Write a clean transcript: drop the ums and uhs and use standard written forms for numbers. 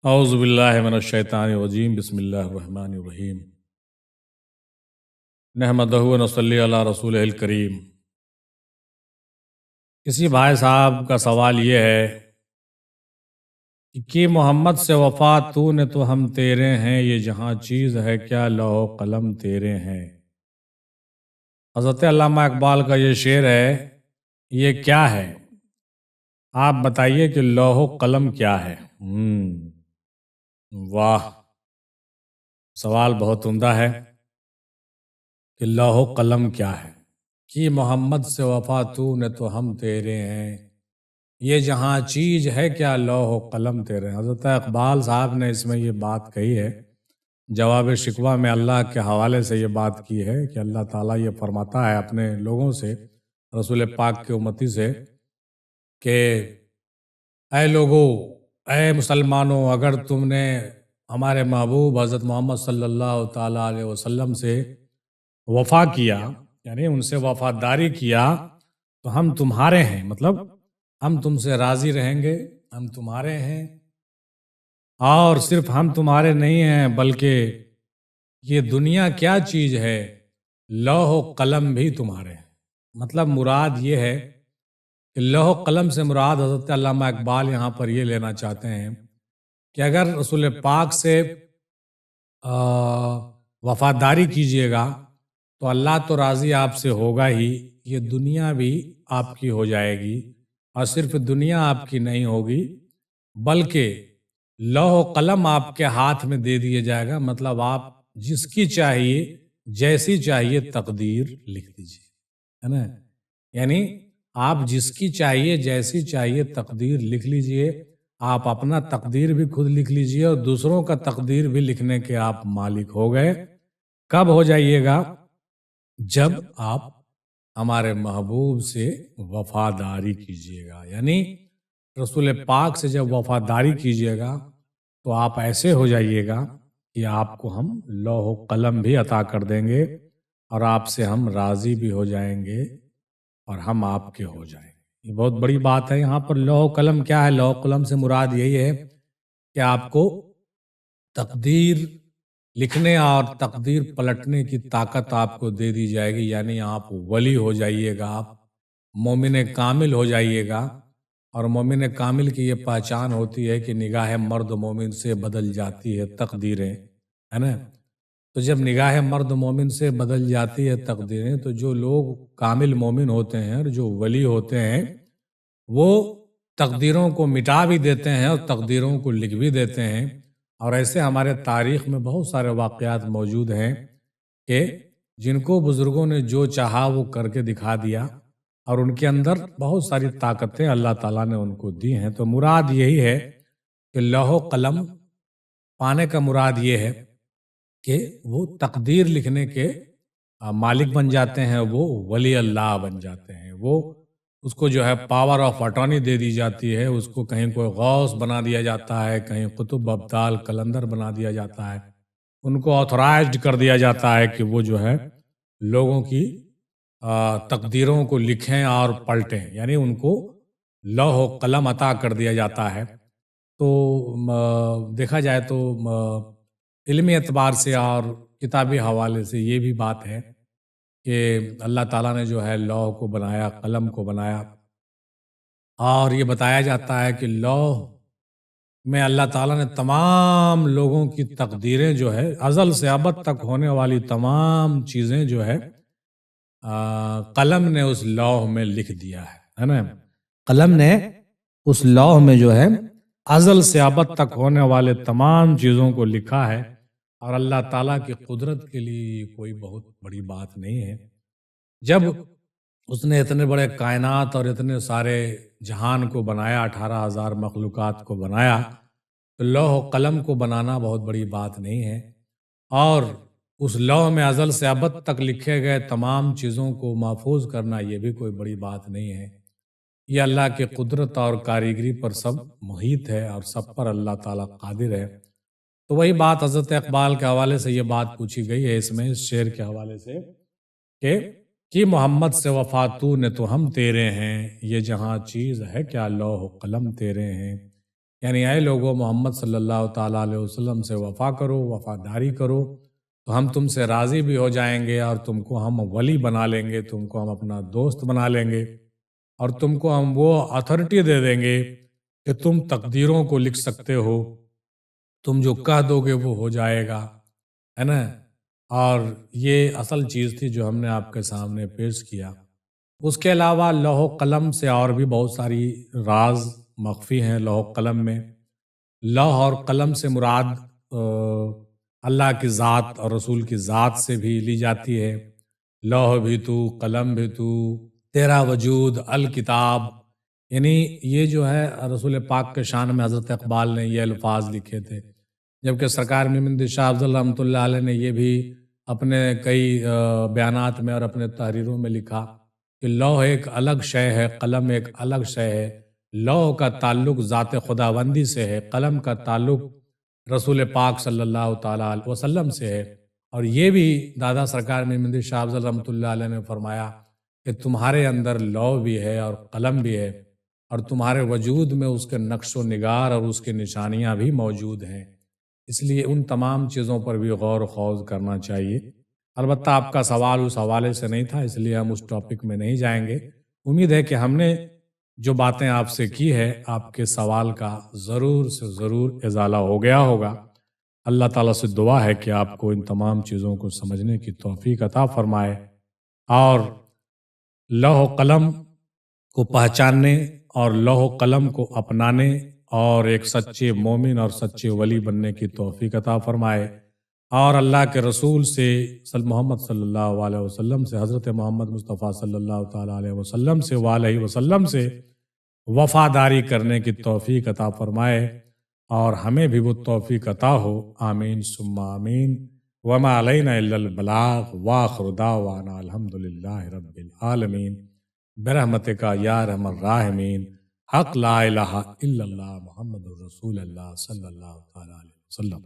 اعوذ باللہ من الشیطان الرجیم بسم اللہ الرحمن الرحیم نحمدہ و نصلی علی رسولہ الکریم۔ کسی بھائی صاحب کا سوال یہ ہے کہ محمد سے وفا تو نے تو ہم تیرے ہیں، یہ جہاں چیز ہے کیا لوح و قلم تیرے ہیں۔ حضرت علامہ اقبال کا یہ شعر ہے، یہ کیا ہے؟ آپ بتائیے کہ لوح و قلم کیا ہے؟ واہ، سوال بہت عمدہ ہے کہ لوح و قلم کیا ہے۔ کہ محمد سے وفا تو نے تو ہم تیرے ہیں، یہ جہاں چیز ہے کیا لوح و قلم تیرے ہیں۔ حضرت اقبال صاحب نے اس میں یہ بات کہی ہے، جواب شکوہ میں اللہ کے حوالے سے یہ بات کی ہے کہ اللہ تعالیٰ یہ فرماتا ہے اپنے لوگوں سے، رسول پاک کے امتی سے، کہ اے لوگو، اے مسلمانوں، اگر تم نے ہمارے محبوب حضرت محمد صلی اللہ تعالیٰ علیہ وسلم سے وفا کیا، یعنی ان سے وفاداری کیا، تو ہم تمہارے ہیں، مطلب ہم تم سے راضی رہیں گے، ہم تمہارے ہیں، اور صرف ہم تمہارے نہیں ہیں بلکہ یہ دنیا کیا چیز ہے، لوح و قلم بھی تمہارے ہیں۔ مطلب مراد یہ ہے کہ لوح و قلم سے مراد حضرت علامہ اقبال یہاں پر یہ لینا چاہتے ہیں کہ اگر رسول پاک سے وفاداری کیجئے گا تو اللہ تو راضی آپ سے ہوگا ہی، یہ دنیا بھی آپ کی ہو جائے گی، اور صرف دنیا آپ کی نہیں ہوگی بلکہ لوح و قلم آپ کے ہاتھ میں دے دیا جائے گا۔ مطلب آپ جس کی چاہیے جیسی چاہیے تقدیر لکھ دیجیے، ہے نا؟ یعنی آپ جس کی چاہیے جیسی چاہیے تقدیر لکھ لیجئے، آپ اپنا تقدیر بھی خود لکھ لیجئے اور دوسروں کا تقدیر بھی لکھنے کے آپ مالک ہو گئے۔ کب ہو جائیے گا؟ جب آپ ہمارے محبوب سے وفاداری کیجئے گا، یعنی رسول پاک سے جب وفاداری کیجئے گا تو آپ ایسے ہو جائیے گا کہ آپ کو ہم لوح و قلم بھی عطا کر دیں گے، اور آپ سے ہم راضی بھی ہو جائیں گے اور ہم آپ کے ہو جائیں گے۔ یہ بہت بڑی بات ہے۔ یہاں پر لوح و قلم کیا ہے؟ لوح و قلم سے مراد یہی ہے کہ آپ کو تقدیر لکھنے اور تقدیر پلٹنے کی طاقت آپ کو دے دی جائے گی، یعنی آپ ولی ہو جائیے گا، آپ مومن کامل ہو جائیے گا۔ اور مومن کامل کی یہ پہچان ہوتی ہے کہ نگاہ مرد مومن سے بدل جاتی ہے تقدیریں، ہے نا؟ تو جب نگاہ مرد مومن سے بدل جاتی ہے تقدیریں، تو جو لوگ کامل مومن ہوتے ہیں اور جو ولی ہوتے ہیں وہ تقدیروں کو مٹا بھی دیتے ہیں اور تقدیروں کو لکھ بھی دیتے ہیں۔ اور ایسے ہمارے تاریخ میں بہت سارے واقعات موجود ہیں کہ جن کو بزرگوں نے جو چاہا وہ کر کے دکھا دیا، اور ان کے اندر بہت ساری طاقتیں اللہ تعالیٰ نے ان کو دی ہیں۔ تو مراد یہی ہے کہ لوح و قلم پانے کا مراد یہ ہے کہ وہ تقدیر لکھنے کے مالک بن جاتے ہیں، وہ ولی اللہ بن جاتے ہیں، وہ اس کو جو ہے پاور آف اٹارنی دے دی جاتی ہے، اس کو کہیں کوئی غوث بنا دیا جاتا ہے، کہیں قطب ابدال قلندر بنا دیا جاتا ہے، ان کو آتھورائزڈ کر دیا جاتا ہے کہ وہ جو ہے لوگوں کی تقدیروں کو لکھیں اور پلٹیں، یعنی ان کو لوح و قلم عطا کر دیا جاتا ہے۔ تو دیکھا جائے تو علمی اعتبار سے اور کتابی حوالے سے یہ بھی بات ہے کہ اللہ تعالیٰ نے جو ہے لوح کو بنایا، قلم کو بنایا، اور یہ بتایا جاتا ہے کہ لوح میں اللہ تعالیٰ نے تمام لوگوں کی تقدیریں جو ہے ازل سے ابد تک ہونے والی تمام چیزیں جو ہے قلم نے اس لوح میں لکھ دیا ہے نا؟ قلم نے اس لوح میں جو ہے ازل سے ابد تک ہونے والے تمام چیزوں کو لکھا ہے، اور اللہ تعالیٰ کی قدرت کے لیے کوئی بہت بڑی بات نہیں ہے۔ جب اس نے اتنے بڑے کائنات اور اتنے سارے جہان کو بنایا، 18,000 مخلوقات کو بنایا، تو لوح و قلم کو بنانا بہت بڑی بات نہیں ہے، اور اس لوح میں ازل سے ابد تک لکھے گئے تمام چیزوں کو محفوظ کرنا یہ بھی کوئی بڑی بات نہیں ہے۔ یہ اللہ کی قدرت اور کاریگری پر سب محیط ہے، اور سب پر اللہ تعالیٰ قادر ہے۔ تو وہی بات حضرت اقبال کے حوالے سے یہ بات پوچھی گئی ہے اس میں، اس شعر کے حوالے سے، کہ محمد سے وفا تو نے تو ہم تیرے ہیں، یہ جہاں چیز ہے کیا لوح و قلم تیرے ہیں۔ یعنی اے لوگوں محمد صلی اللہ تعالیٰ علیہ وسلم سے وفا کرو، وفاداری کرو، تو ہم تم سے راضی بھی ہو جائیں گے اور تم کو ہم ولی بنا لیں گے، تم کو ہم اپنا دوست بنا لیں گے، اور تم کو ہم وہ اتھارٹی دے دیں گے کہ تم تقدیروں کو لکھ سکتے ہو، تم جو کہہ دو گے وہ ہو جائے گا، ہے نا۔ اور یہ اصل چیز تھی جو ہم نے آپ کے سامنے پیش کیا۔ اس کے علاوہ لوح و قلم سے اور بھی بہت ساری راز مخفی ہیں لوح و قلم میں۔ لوح اور قلم سے مراد اللہ کی ذات اور رسول کی ذات سے بھی لی جاتی ہے۔ لوح بھی تو، قلم بھی تو، تیرا وجود الکتاب، یعنی یہ جو ہے رسول پاک کے شان میں حضرت اقبال نے یہ الفاظ لکھے تھے، جبکہ سرکار مہمند شاہ افضل رحمۃ اللہ علیہ نے یہ بھی اپنے کئی بیانات میں اور اپنے تحریروں میں لکھا کہ لوح ایک الگ شے ہے، قلم ایک الگ شے ہے۔ لوح کا تعلق ذات خداوندی سے ہے، قلم کا تعلق رسول پاک صلی اللہ تعالیٰ علیہ وسلم سے ہے۔ اور یہ بھی دادا سرکار مہمند شاہ افضل رحمۃ اللہ علیہ نے فرمایا کہ تمہارے اندر لوح بھی ہے اور قلم بھی ہے، اور تمہارے وجود میں اس کے نقش و نگار اور اس کی نشانیاں بھی موجود ہیں، اس لیے ان تمام چیزوں پر بھی غور و خوض کرنا چاہیے۔ البتہ آپ کا سوال اس حوالے سے نہیں تھا، اس لیے ہم اس ٹاپک میں نہیں جائیں گے۔ امید ہے کہ ہم نے جو باتیں آپ سے کی ہے، آپ کے سوال کا ضرور سے ضرور ازالہ ہو گیا ہوگا۔ اللہ تعالیٰ سے دعا ہے کہ آپ کو ان تمام چیزوں کو سمجھنے کی توفیق عطا فرمائے، اور لوح و قلم کو پہچاننے اور لوح و قلم کو اپنانے اور ایک سچے مومن اور سچے ولی بننے کی توفیق عطا فرمائے، اور اللہ کے رسول سے محمد صلی اللہ علیہ وسلم سے، حضرت محمد مصطفیٰ صلی اللہ تعالیٰ علیہ وسلم سے وآلہ وسلم سے وفاداری کرنے کی توفیق عطا فرمائے، اور ہمیں بھی وہ توفیق عطا ہو۔ آمین ثم آمین۔ وما علینا الا البلاغ، وآخر دعوانا الحمد للہ رب العالمین، برحمتک یا ارحم الراحمین، حق لا الہ الا اللہ محمد الرسول اللہ صلی اللہ تعالیٰ علیہ وسلم۔